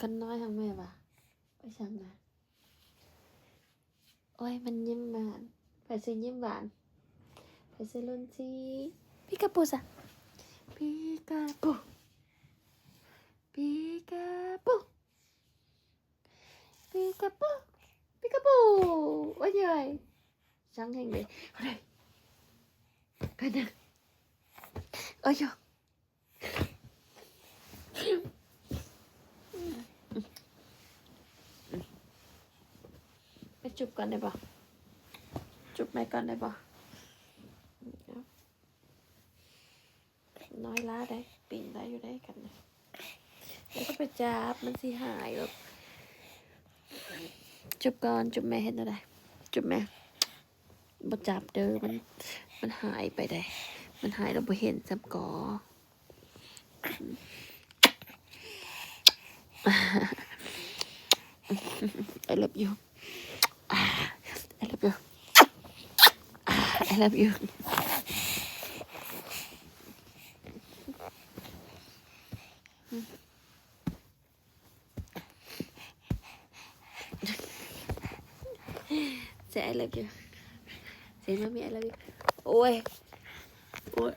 คนน้อยทำไมวะไปช่างนะโอ้ยมันยิ้มหวานไปซื้อยิ้มหวานไปซื้อลุ้นซีปิกาปูสะปิกาปูปิกาปูปิกาปูปิกาปูโอ้ยยัยช่างแห่งเลยอะไรกันนะโอ้ยไปจุบกันได้ปะจุบแม่กันได้ปะน้อยล้าได้ปิ่งได้อยู่ได้กันนะแล้วก็ไปจับมันสิหายแบบจุบก่อนจุบแม่เห็นอะไรจุบแม่บ่จับเด้อมันหายไปได้มันหายเราบ่เห็นจับกอI love you I love you I love you Say I love you Say mommy I love you Ôi Ôi